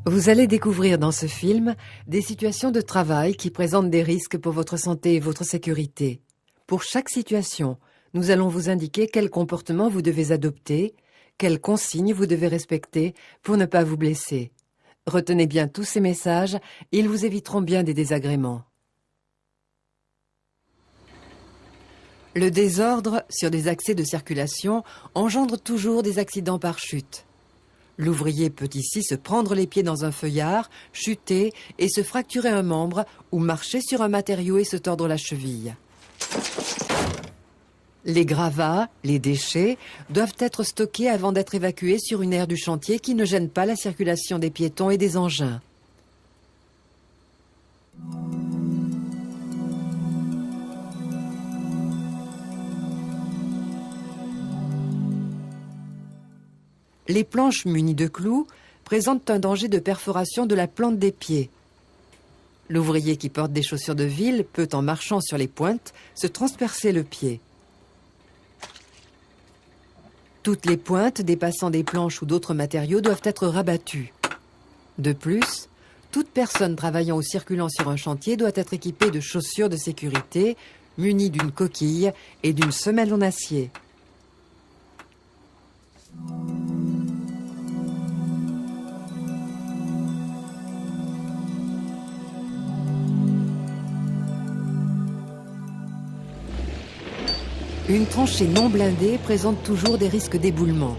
Vous allez découvrir dans ce film des situations de travail qui présentent des risques pour votre santé et votre sécurité. Pour chaque situation, nous allons vous indiquer quel comportement vous devez adopter, quelles consignes vous devez respecter pour ne pas vous blesser. Retenez bien tous ces messages, ils vous éviteront bien des désagréments. Le désordre sur des accès de circulation engendre toujours des accidents par chute. L'ouvrier peut ici se prendre les pieds dans un feuillard, chuter et se fracturer un membre ou marcher sur un matériau et se tordre la cheville. Les gravats, les déchets, doivent être stockés avant d'être évacués sur une aire du chantier qui ne gêne pas la circulation des piétons et des engins. Les planches munies de clous présentent un danger de perforation de la plante des pieds. L'ouvrier qui porte des chaussures de ville peut, en marchant sur les pointes, se transpercer le pied. Toutes les pointes dépassant des planches ou d'autres matériaux doivent être rabattues. De plus, toute personne travaillant ou circulant sur un chantier doit être équipée de chaussures de sécurité, munies d'une coquille et d'une semelle en acier. Une tranchée non blindée présente toujours des risques d'éboulement.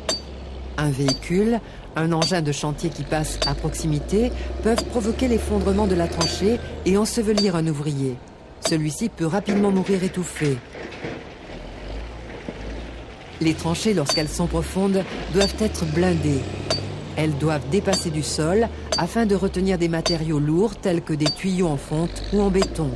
Un véhicule, un engin de chantier qui passe à proximité peuvent provoquer l'effondrement de la tranchée et ensevelir un ouvrier. Celui-ci peut rapidement mourir étouffé. Les tranchées, lorsqu'elles sont profondes, doivent être blindées. Elles doivent dépasser du sol afin de retenir des matériaux lourds tels que des tuyaux en fonte ou en béton.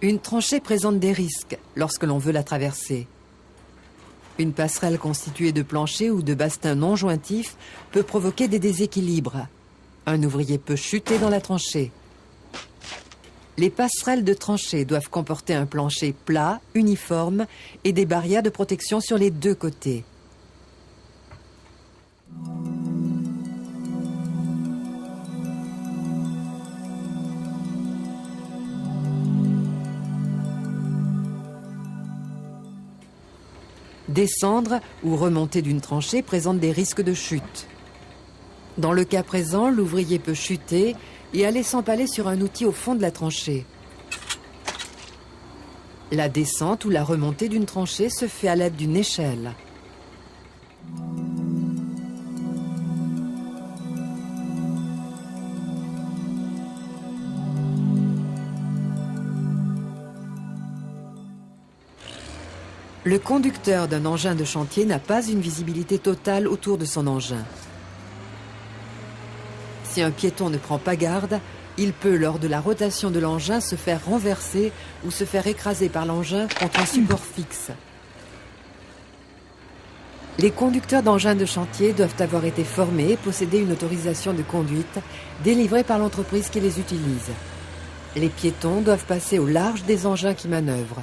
Une tranchée présente des risques lorsque l'on veut la traverser. Une passerelle constituée de planchers ou de bastins non jointifs peut provoquer des déséquilibres. Un ouvrier peut chuter dans la tranchée. Les passerelles de tranchée doivent comporter un plancher plat, uniforme et des barrières de protection sur les deux côtés. Descendre ou remonter d'une tranchée présente des risques de chute. Dans le cas présent, l'ouvrier peut chuter et aller s'empaler sur un outil au fond de la tranchée. La descente ou la remontée d'une tranchée se fait à l'aide d'une échelle. Le conducteur d'un engin de chantier n'a pas une visibilité totale autour de son engin. Si un piéton ne prend pas garde, il peut, lors de la rotation de l'engin, se faire renverser ou se faire écraser par l'engin contre un support fixe. Les conducteurs d'engins de chantier doivent avoir été formés et posséder une autorisation de conduite délivrée par l'entreprise qui les utilise. Les piétons doivent passer au large des engins qui manœuvrent.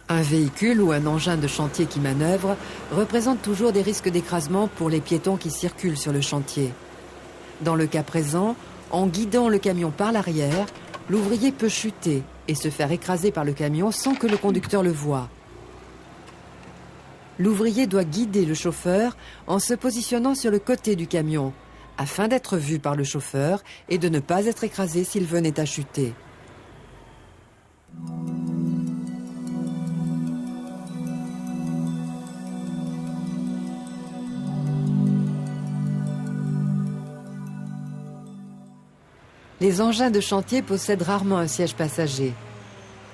Un véhicule ou un engin de chantier qui manœuvre représente toujours des risques d'écrasement pour les piétons qui circulent sur le chantier. Dans le cas présent, en guidant le camion par l'arrière, l'ouvrier peut chuter et se faire écraser par le camion sans que le conducteur le voie. L'ouvrier doit guider le chauffeur en se positionnant sur le côté du camion, afin d'être vu par le chauffeur et de ne pas être écrasé s'il venait à chuter. Les engins de chantier possèdent rarement un siège passager.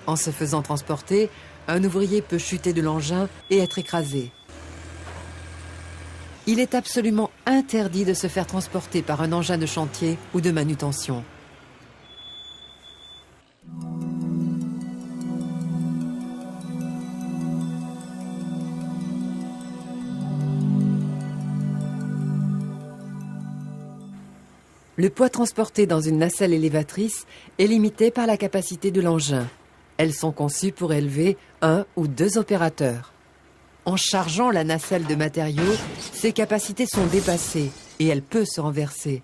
En se faisant transporter, un ouvrier peut chuter de l'engin et être écrasé. Il est absolument interdit de se faire transporter par un engin de chantier ou de manutention. Le poids transporté dans une nacelle élévatrice est limité par la capacité de l'engin. Elles sont conçues pour élever 1 ou 2 opérateurs. En chargeant la nacelle de matériaux, ses capacités sont dépassées et elle peut se renverser.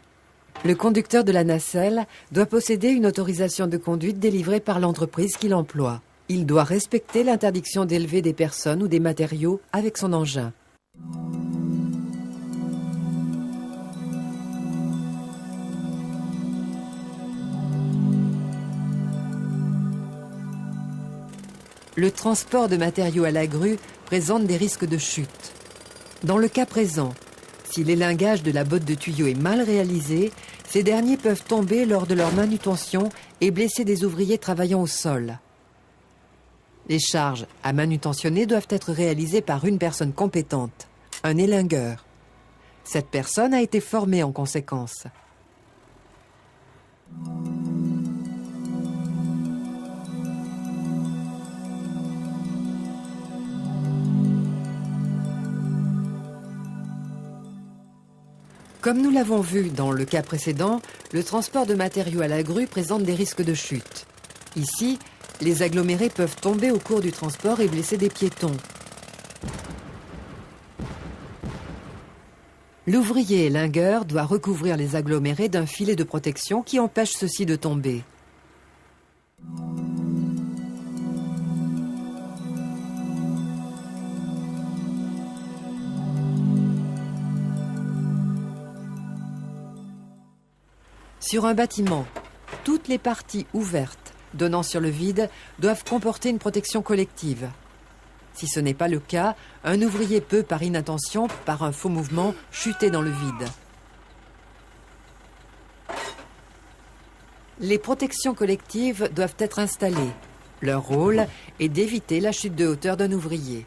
Le conducteur de la nacelle doit posséder une autorisation de conduite délivrée par l'entreprise qui l'emploie. Il doit respecter l'interdiction d'élever des personnes ou des matériaux avec son engin. Le transport de matériaux à la grue présente des risques de chute. Dans le cas présent, si l'élingage de la botte de tuyau est mal réalisé, ces derniers peuvent tomber lors de leur manutention et blesser des ouvriers travaillant au sol. Les charges à manutentionner doivent être réalisées par une personne compétente, un élingueur. Cette personne a été formée en conséquence. Comme nous l'avons vu dans le cas précédent, le transport de matériaux à la grue présente des risques de chute. Ici, les agglomérés peuvent tomber au cours du transport et blesser des piétons. L'ouvrier élingueur doit recouvrir les agglomérés d'un filet de protection qui empêche ceux-ci de tomber. Sur un bâtiment, toutes les parties ouvertes donnant sur le vide doivent comporter une protection collective. Si ce n'est pas le cas, un ouvrier peut, par inattention, par un faux mouvement, chuter dans le vide. Les protections collectives doivent être installées. Leur rôle est d'éviter la chute de hauteur d'un ouvrier.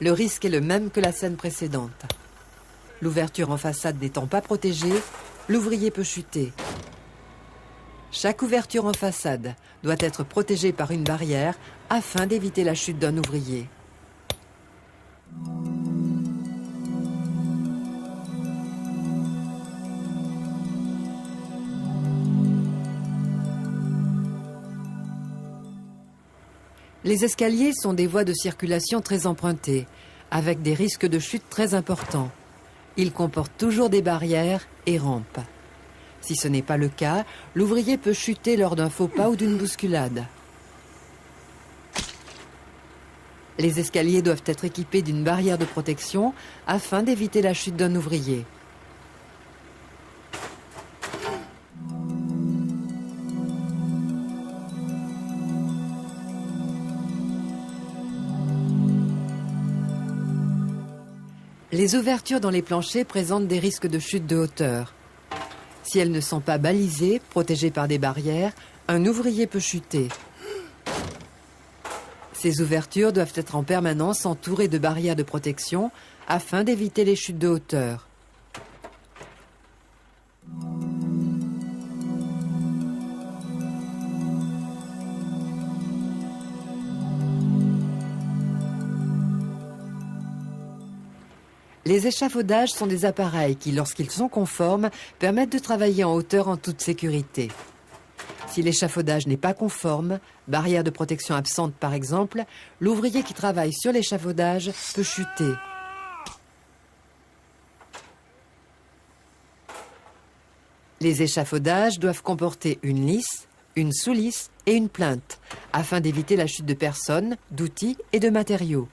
Le risque est le même que la scène précédente. L'ouverture en façade n'étant pas protégée, l'ouvrier peut chuter. Chaque ouverture en façade doit être protégée par une barrière afin d'éviter la chute d'un ouvrier. Les escaliers sont des voies de circulation très empruntées, avec des risques de chute très importants. Ils comportent toujours des barrières et rampes. Si ce n'est pas le cas, l'ouvrier peut chuter lors d'un faux pas ou d'une bousculade. Les escaliers doivent être équipés d'une barrière de protection afin d'éviter la chute d'un ouvrier. Les ouvertures dans les planchers présentent des risques de chute de hauteur. Si elles ne sont pas balisées, protégées par des barrières, un ouvrier peut chuter. Ces ouvertures doivent être en permanence entourées de barrières de protection afin d'éviter les chutes de hauteur. Les échafaudages sont des appareils qui, lorsqu'ils sont conformes, permettent de travailler en hauteur en toute sécurité. Si l'échafaudage n'est pas conforme, barrière de protection absente par exemple, l'ouvrier qui travaille sur l'échafaudage peut chuter. Les échafaudages doivent comporter une lisse, une sous-lisse et une plinthe, afin d'éviter la chute de personnes, d'outils et de matériaux.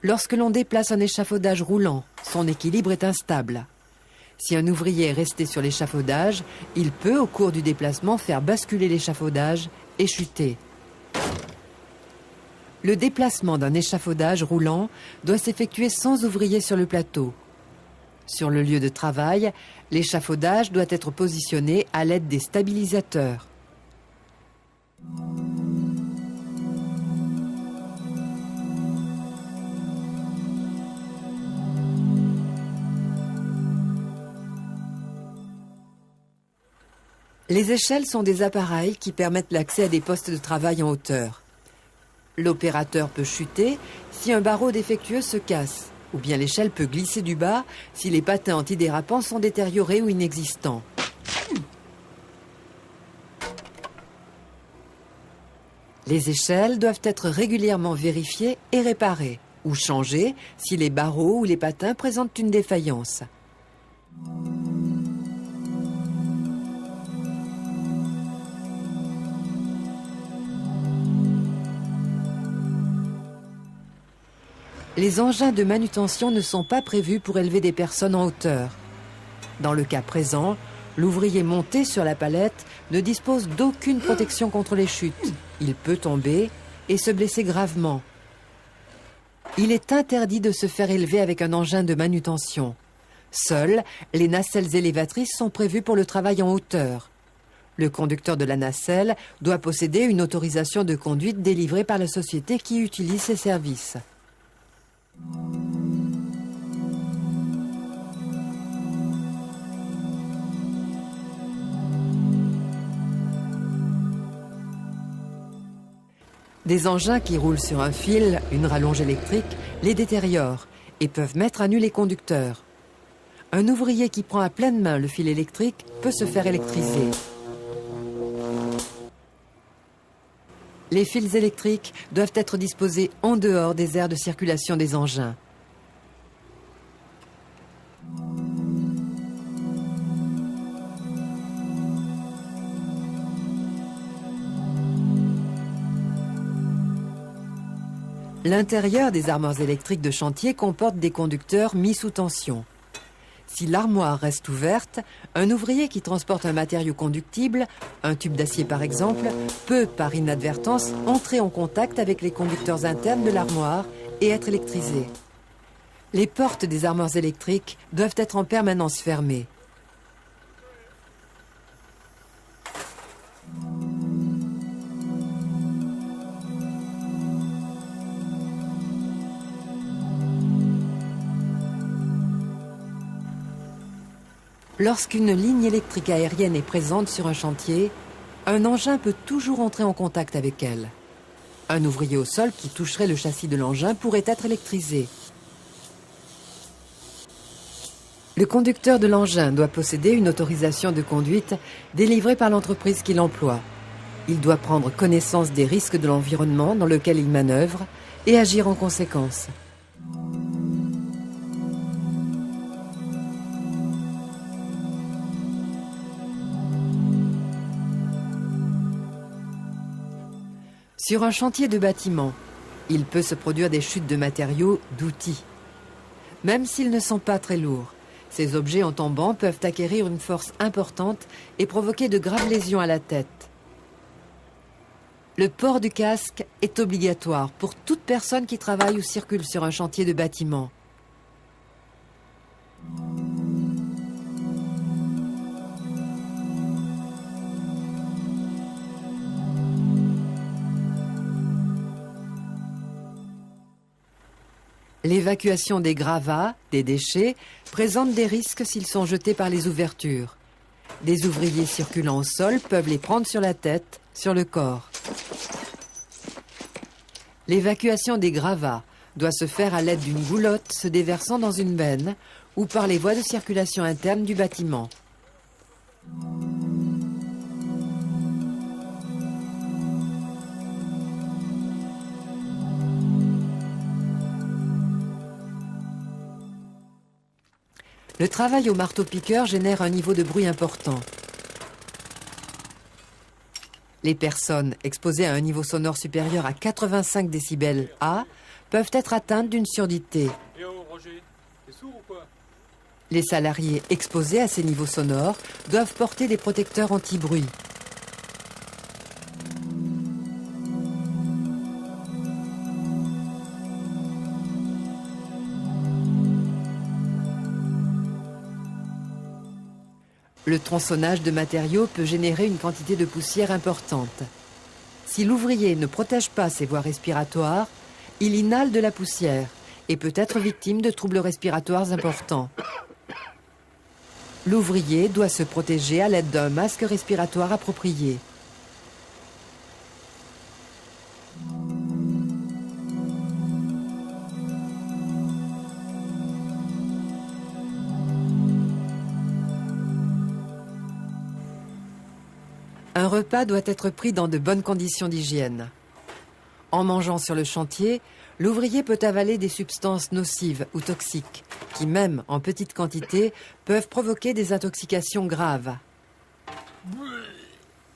Lorsque l'on déplace un échafaudage roulant, son équilibre est instable. Si un ouvrier est resté sur l'échafaudage, il peut, au cours du déplacement, faire basculer l'échafaudage et chuter. Le déplacement d'un échafaudage roulant doit s'effectuer sans ouvrier sur le plateau. Sur le lieu de travail, l'échafaudage doit être positionné à l'aide des stabilisateurs. Les échelles sont des appareils qui permettent l'accès à des postes de travail en hauteur. L'opérateur peut chuter si un barreau défectueux se casse, ou bien l'échelle peut glisser du bas si les patins antidérapants sont détériorés ou inexistants. Les échelles doivent être régulièrement vérifiées et réparées, ou changées si les barreaux ou les patins présentent une défaillance. Les engins de manutention ne sont pas prévus pour élever des personnes en hauteur. Dans le cas présent, l'ouvrier monté sur la palette ne dispose d'aucune protection contre les chutes. Il peut tomber et se blesser gravement. Il est interdit de se faire élever avec un engin de manutention. Seules les nacelles élévatrices sont prévues pour le travail en hauteur. Le conducteur de la nacelle doit posséder une autorisation de conduite délivrée par la société qui utilise ces services. Des engins qui roulent sur un fil, une rallonge électrique, les détériorent et peuvent mettre à nu les conducteurs. Un ouvrier qui prend à pleine main le fil électrique peut se faire électriser. Les fils électriques doivent être disposés en dehors des aires de circulation des engins. L'intérieur des armoires électriques de chantier comporte des conducteurs mis sous tension. Si l'armoire reste ouverte, un ouvrier qui transporte un matériau conductible, un tube d'acier par exemple, peut, par inadvertance, entrer en contact avec les conducteurs internes de l'armoire et être électrisé. Les portes des armoires électriques doivent être en permanence fermées. Lorsqu'une ligne électrique aérienne est présente sur un chantier, un engin peut toujours entrer en contact avec elle. Un ouvrier au sol qui toucherait le châssis de l'engin pourrait être électrisé. Le conducteur de l'engin doit posséder une autorisation de conduite délivrée par l'entreprise qui l'emploie. Il doit prendre connaissance des risques de l'environnement dans lequel il manœuvre et agir en conséquence. Sur un chantier de bâtiment, il peut se produire des chutes de matériaux, d'outils. Même s'ils ne sont pas très lourds, ces objets en tombant peuvent acquérir une force importante et provoquer de graves lésions à la tête. Le port du casque est obligatoire pour toute personne qui travaille ou circule sur un chantier de bâtiment. L'évacuation des gravats, des déchets, présente des risques s'ils sont jetés par les ouvertures. Des ouvriers circulant au sol peuvent les prendre sur la tête, sur le corps. L'évacuation des gravats doit se faire à l'aide d'une goulotte se déversant dans une benne ou par les voies de circulation interne du bâtiment. Le travail au marteau-piqueur génère un niveau de bruit important. Les personnes exposées à un niveau sonore supérieur à 85 décibels A peuvent être atteintes d'une surdité. Les salariés exposés à ces niveaux sonores doivent porter des protecteurs anti-bruit. Le tronçonnage de matériaux peut générer une quantité de poussière importante. Si l'ouvrier ne protège pas ses voies respiratoires, il inhale de la poussière et peut être victime de troubles respiratoires importants. l'ouvrier doit se protéger à l'aide d'un masque respiratoire approprié. Un repas doit être pris dans de bonnes conditions d'hygiène. En mangeant sur le chantier, l'ouvrier peut avaler des substances nocives ou toxiques qui, même en petite quantité, peuvent provoquer des intoxications graves.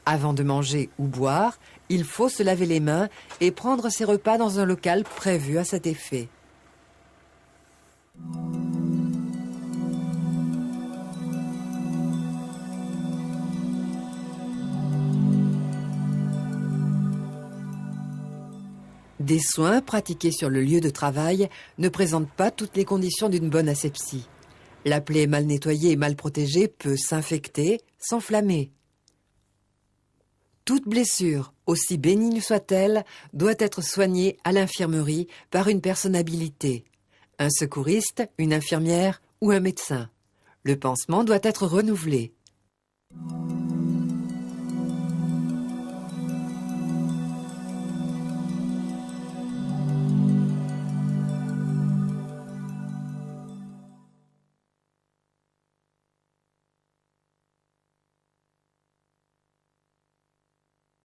Avant de manger ou boire, il faut se laver les mains et prendre ses repas dans un local prévu à cet effet. Des soins pratiqués sur le lieu de travail ne présentent pas toutes les conditions d'une bonne asepsie. La plaie mal nettoyée et mal protégée peut s'infecter, s'enflammer. Toute blessure, aussi bénigne soit-elle, doit être soignée à l'infirmerie par une personne habilitée, un secouriste, une infirmière ou un médecin. Le pansement doit être renouvelé.